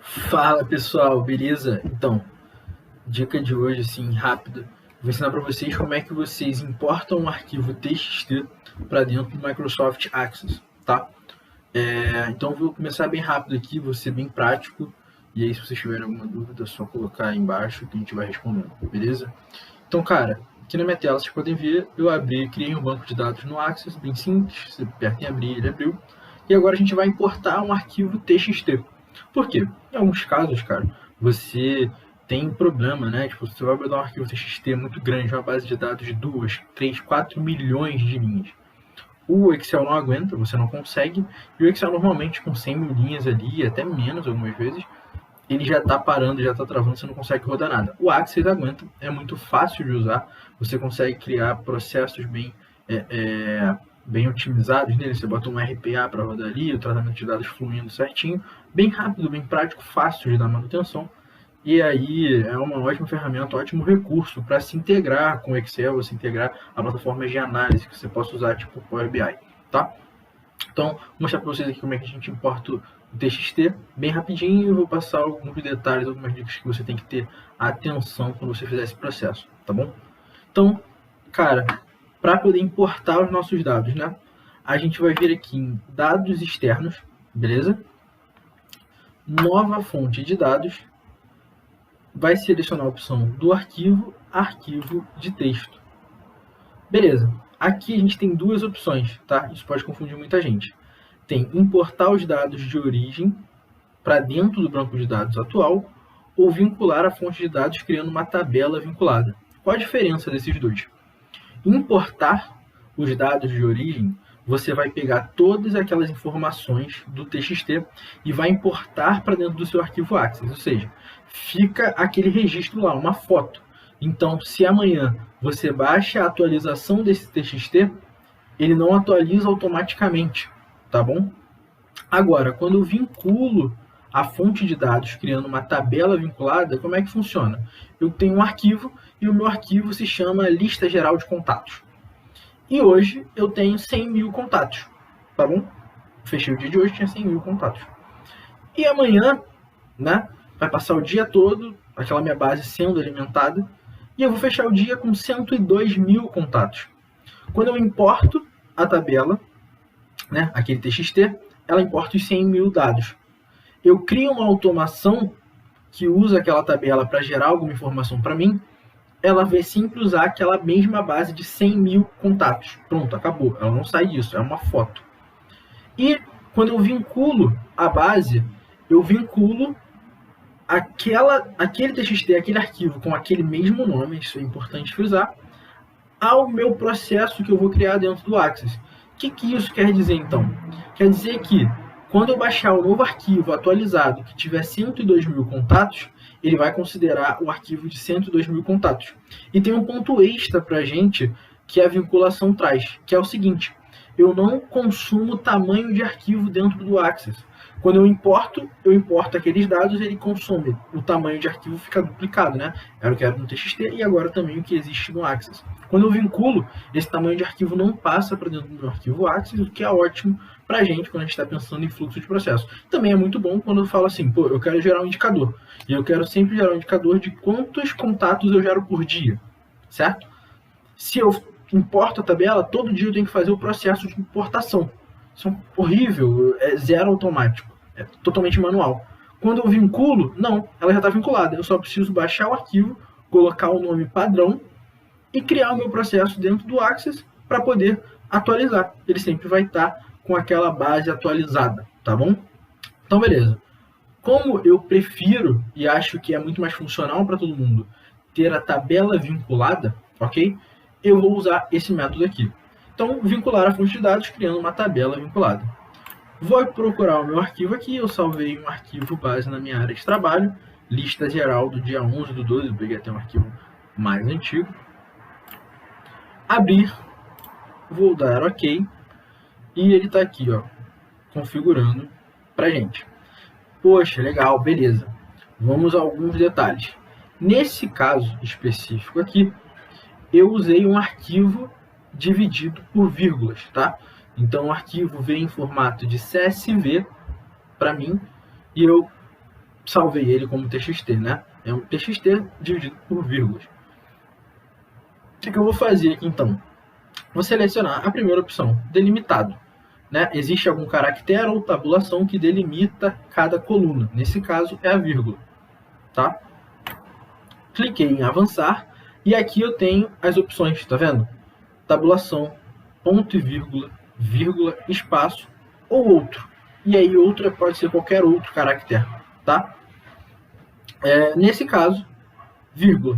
Fala pessoal, beleza? Então, dica de hoje, assim, rápida. Vou ensinar para vocês como é que vocês importam um arquivo TXT para dentro do Microsoft Access, tá? Então, vou começar bem rápido aqui, vou ser bem prático. E aí, se vocês tiverem alguma dúvida, é só colocar aí embaixo que a gente vai respondendo, beleza? Então, cara, aqui na minha tela vocês podem ver, eu criei um banco de dados no Access, bem simples. Você aperta em abrir, ele abriu. E agora a gente vai importar um arquivo TXT. Por quê? Em alguns casos, cara, você tem um problema, né? Tipo, você vai botar um arquivo TXT muito grande, uma base de dados de 2, 3, 4 milhões de linhas. O Excel não aguenta, você não consegue, e o Excel normalmente com 100 mil linhas ali, até menos algumas vezes, ele já está parando, já está travando, você não consegue rodar nada. O Access aguenta, é muito fácil de usar, você consegue criar processos bem otimizados nele, você bota um RPA para rodar ali, o tratamento de dados fluindo certinho, bem rápido, bem prático, fácil de dar manutenção. E aí é uma ótima ferramenta, um ótimo recurso para se integrar com o Excel, se integrar a plataformas de análise que você possa usar, tipo o Power BI, tá? Então, vou mostrar para vocês aqui como é que a gente importa o TXT bem rapidinho e vou passar alguns detalhes, algumas dicas que você tem que ter atenção quando você fizer esse processo, tá bom? Então, cara, para poder importar os nossos dados, né? A gente vai vir aqui em dados externos, beleza? Nova fonte de dados, vai selecionar a opção do arquivo de texto. Beleza. Aqui a gente tem duas opções, tá? Isso pode confundir muita gente. Tem importar os dados de origem para dentro do banco de dados atual ou vincular a fonte de dados criando uma tabela vinculada. Qual a diferença desses dois? Importar os dados de origem, você vai pegar todas aquelas informações do TXT e vai importar para dentro do seu arquivo Access, ou seja, fica aquele registro lá, uma foto. Então, se amanhã você baixa a atualização desse TXT, ele não atualiza automaticamente, tá bom? Agora, quando eu vinculo a fonte de dados criando uma tabela vinculada, como é que funciona? Eu tenho um arquivo e o meu arquivo se chama Lista Geral de Contatos. E hoje eu tenho 100 mil contatos, tá bom? Fechei o dia de hoje, tinha 100 mil contatos. E amanhã, né, vai passar o dia todo, aquela minha base sendo alimentada, e eu vou fechar o dia com 102 mil contatos. Quando eu importo a tabela, né, aquele TXT, ela importa os 100 mil dados. Eu crio uma automação que usa aquela tabela para gerar alguma informação para mim, ela vai sempre usar aquela mesma base de 100 mil contatos. Pronto, acabou. Ela não sai disso, é uma foto. E quando eu vinculo a base, eu vinculo aquele TXT, aquele arquivo com aquele mesmo nome, isso é importante frisar, ao meu processo que eu vou criar dentro do Access. O que isso quer dizer, então? Quer dizer que quando eu baixar o novo arquivo atualizado que tiver 102 mil contatos, ele vai considerar o arquivo de 102 mil contatos. E tem um ponto extra para a gente que a vinculação traz, que é o seguinte: eu não consumo tamanho de arquivo dentro do Access. Quando eu importo aqueles dados, ele consome. O tamanho de arquivo fica duplicado, né? Era o que era no TXT e agora também o que existe no Access. Quando eu vinculo, esse tamanho de arquivo não passa para dentro do meu arquivo Access, o que é ótimo para a gente quando a gente está pensando em fluxo de processo. Também é muito bom quando eu falo assim, pô, eu quero gerar um indicador. E eu quero sempre gerar um indicador de quantos contatos eu gero por dia, certo? Se eu importo a tabela, todo dia eu tenho que fazer o processo de importação. Isso é horrível, é zero automático, é totalmente manual. Quando eu vinculo, não, ela já está vinculada. Eu só preciso baixar o arquivo, colocar o nome padrão e criar o meu processo dentro do Access para poder atualizar. Ele sempre vai estar com aquela base atualizada, tá bom? Então, beleza. Como eu prefiro e acho que é muito mais funcional para todo mundo ter a tabela vinculada, ok? Eu vou usar esse método aqui. Então, vincular a fonte de dados criando uma tabela vinculada. Vou procurar o meu arquivo aqui, eu salvei um arquivo base na minha área de trabalho, lista geral do dia 11/12, eu peguei até um arquivo mais antigo. Abrir, vou dar OK, e ele está aqui, ó, configurando para gente. Poxa, legal, beleza. Vamos a alguns detalhes. Nesse caso específico aqui, eu usei um arquivo dividido por vírgulas, tá? Então o arquivo veio em formato de CSV para mim e eu salvei ele como TXT, né? É um TXT dividido por vírgulas. O que eu vou fazer aqui então? Vou selecionar a primeira opção, delimitado. Né? Existe algum caractere ou tabulação que delimita cada coluna. Nesse caso é a vírgula. Tá? Cliquei em avançar e aqui eu tenho as opções, tá vendo? Tabulação, ponto e vírgula, vírgula, espaço ou outro. E aí outro pode ser qualquer outro caractere, tá? Nesse caso, vírgula,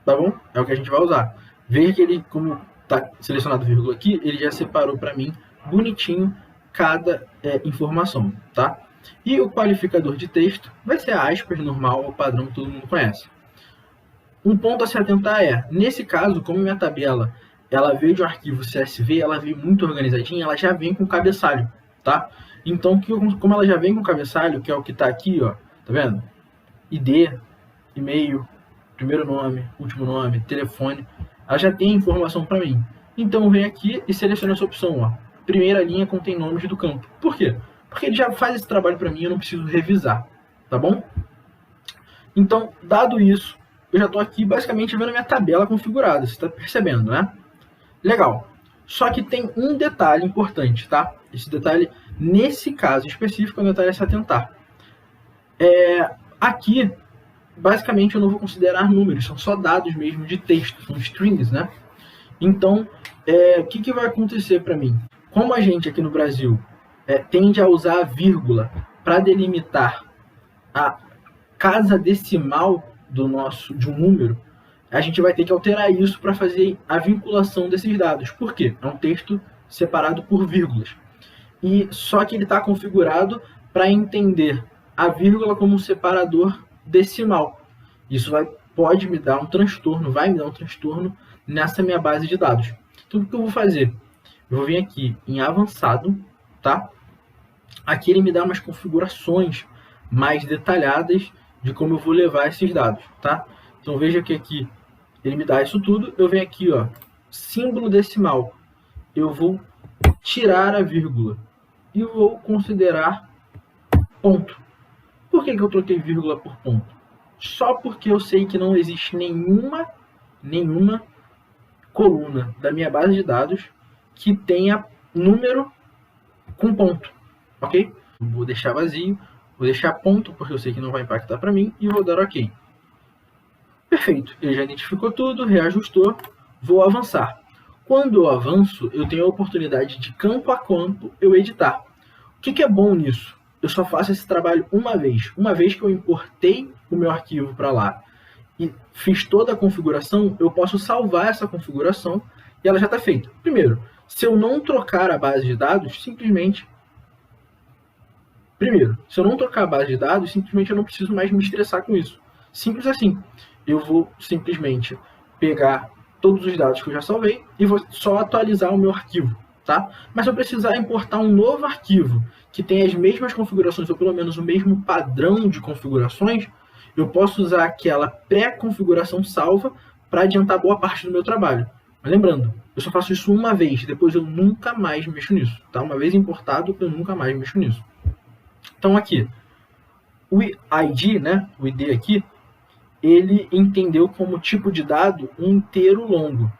tá bom? É o que a gente vai usar. Veja que ele, como está selecionado vírgula aqui, ele já separou para mim bonitinho cada informação, tá? E o qualificador de texto vai ser aspas, normal, o padrão que todo mundo conhece. Um ponto a se atentar nesse caso, como minha tabela ela veio de um arquivo CSV, ela veio muito organizadinha, ela já vem com cabeçalho, tá? Então, como ela já vem com cabeçalho, que é o que está aqui, ó, tá vendo? ID, e-mail, primeiro nome, último nome, telefone, ela já tem informação para mim. Então, eu venho aqui e seleciono essa opção, ó. Primeira linha contém nomes do campo. Por quê? Porque ele já faz esse trabalho para mim, eu não preciso revisar, tá bom? Então, dado isso, eu já estou aqui basicamente vendo a minha tabela configurada, você está percebendo, né? Legal. Só que tem um detalhe importante, tá? Esse detalhe, nesse caso específico, é um detalhe a se atentar. Aqui, basicamente, eu não vou considerar números, são só dados mesmo de texto, são strings, né? Então, o que vai acontecer para mim? Como a gente aqui no Brasil tende a usar a vírgula para delimitar a casa decimal de um número, a gente vai ter que alterar isso para fazer a vinculação desses dados. Por quê? É um texto separado por vírgulas. E só que ele está configurado para entender a vírgula como um separador decimal. Isso pode me dar um transtorno, vai me dar um transtorno nessa minha base de dados. Então, o que eu vou fazer? Eu vou vir aqui em avançado, tá? Aqui ele me dá umas configurações mais detalhadas de como eu vou levar esses dados, tá? Então, veja que aqui ele me dá isso tudo. Eu venho aqui, ó, símbolo decimal. Eu vou tirar a vírgula e vou considerar ponto. Por que eu troquei vírgula por ponto? Só porque eu sei que não existe nenhuma coluna da minha base de dados que tenha número com ponto, ok? Vou deixar vazio, vou deixar ponto porque eu sei que não vai impactar para mim e vou dar ok. Perfeito, ele já identificou tudo, reajustou, vou avançar. Quando eu avanço, eu tenho a oportunidade de campo a campo eu editar. O que é bom nisso? Eu só faço esse trabalho uma vez. Uma vez que eu importei o meu arquivo para lá e fiz toda a configuração, eu posso salvar essa configuração e ela já está feita. Primeiro, se eu não trocar a base de dados, simplesmente eu não preciso mais me estressar com isso. Simples assim. Eu vou simplesmente pegar todos os dados que eu já salvei e vou só atualizar o meu arquivo, tá? Mas se eu precisar importar um novo arquivo que tem as mesmas configurações ou pelo menos o mesmo padrão de configurações, eu posso usar aquela pré-configuração salva para adiantar boa parte do meu trabalho. Mas lembrando, eu só faço isso uma vez, depois eu nunca mais mexo nisso, tá? Uma vez importado, eu nunca mais mexo nisso. Então aqui, o ID, né, o ID aqui, ele entendeu como tipo de dado um inteiro longo.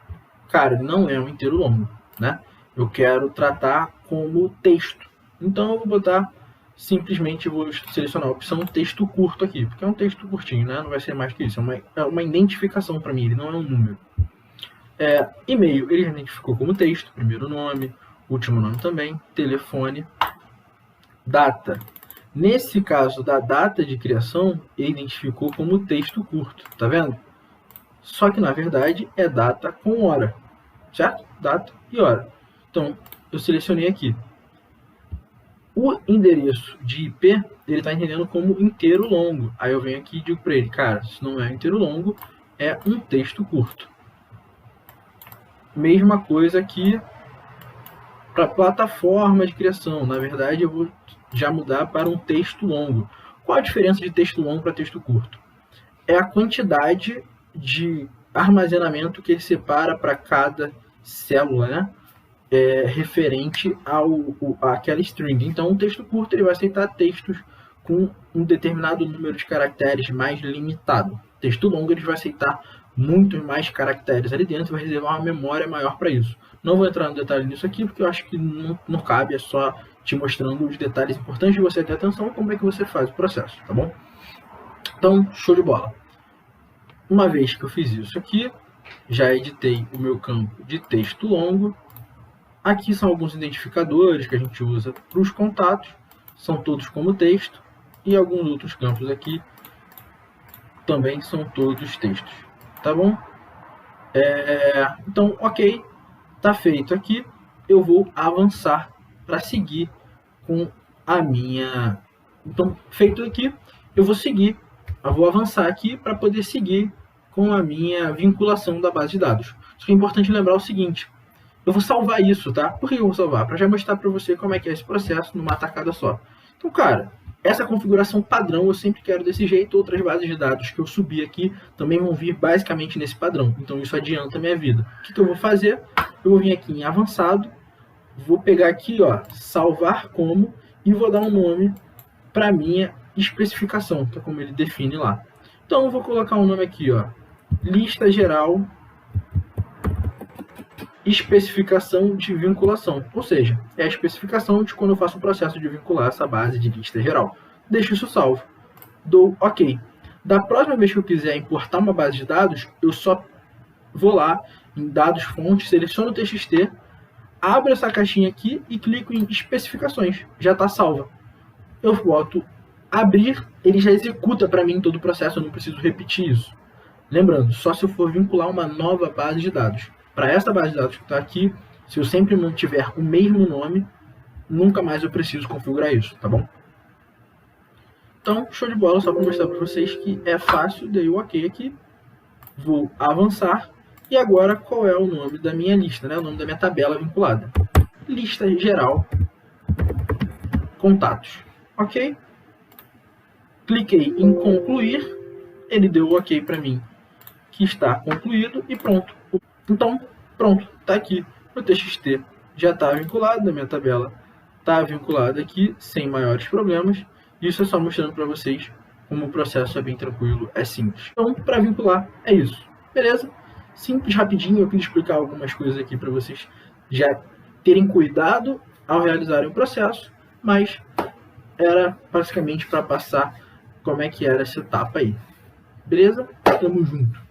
Cara, ele não é um inteiro longo, né? Eu quero tratar como texto. Então eu vou botar, simplesmente vou selecionar a opção texto curto aqui, porque é um texto curtinho, né? Não vai ser mais que isso, é uma identificação para mim, ele não é um número. E-mail, ele já identificou como texto, primeiro nome, último nome também, telefone, data. Nesse caso da data de criação, ele identificou como texto curto, tá vendo? Só que na verdade é data com hora, certo? Data e hora. Então, eu selecionei aqui. O endereço de IP, ele está entendendo como inteiro longo. Aí eu venho aqui e digo para ele, cara, isso não é inteiro longo, é um texto curto. Mesma coisa aqui para plataforma de criação. Na verdade, eu vou já mudar para um texto longo. Qual a diferença de texto longo para texto curto? É a quantidade de armazenamento que ele separa para cada célula, né? Referente àquela string. Então, um texto curto ele vai aceitar textos com um determinado número de caracteres mais limitado. Texto longo ele vai aceitar muito mais caracteres ali dentro, vai reservar uma memória maior para isso. Não vou entrar no detalhe nisso aqui, porque eu acho que não cabe, é só te mostrando os detalhes importantes de você ter atenção e como é que você faz o processo, tá bom? Então, show de bola. Uma vez que eu fiz isso aqui, já editei o meu campo de texto longo. Aqui são alguns identificadores que a gente usa para os contatos, são todos como texto, e alguns outros campos aqui também são todos textos, tá bom? Então, ok, tá feito aqui, eu vou avançar para seguir com a minha... Então, feito aqui, eu vou avançar aqui para poder seguir com a minha vinculação da base de dados. Só que é importante lembrar o seguinte, eu vou salvar isso, tá? Por que eu vou salvar? Para já mostrar para você como é que é esse processo numa tacada só. Então, cara, essa configuração padrão eu sempre quero desse jeito. Outras bases de dados que eu subi aqui também vão vir basicamente nesse padrão. Então, isso adianta a minha vida. O que eu vou fazer? Eu vou vir aqui em avançado, vou pegar aqui, ó, salvar como, e vou dar um nome para minha especificação, que é como ele define lá. Então, eu vou colocar um nome aqui, ó, lista geral especificação de vinculação, ou seja, é a especificação de quando eu faço o processo de vincular essa base de lista geral. Deixo isso salvo, dou OK. Da próxima vez que eu quiser importar uma base de dados, eu só vou lá em dados fontes, seleciono o TXT, abro essa caixinha aqui e clico em especificações, já está salva. Eu boto abrir, ele já executa para mim todo o processo, eu não preciso repetir isso. Lembrando, só se eu for vincular uma nova base de dados. Para essa base de dados que está aqui, se eu sempre mantiver o mesmo nome, nunca mais eu preciso configurar isso, tá bom? Então, show de bola, só para mostrar para vocês que é fácil, dei o OK aqui, vou avançar, e agora qual é o nome da minha lista, né? O nome da minha tabela vinculada. Lista geral, contatos, OK? Cliquei em concluir, ele deu o OK para mim, que está concluído, e pronto. Então, pronto, está aqui. O TXT já está vinculado, a minha tabela está vinculada aqui, sem maiores problemas. Isso é só mostrando para vocês como o processo é bem tranquilo, é simples. Então, para vincular, é isso. Beleza? Simples, rapidinho, eu queria explicar algumas coisas aqui para vocês já terem cuidado ao realizarem o processo, mas era basicamente para passar como é que era essa etapa aí. Beleza? Tamo junto.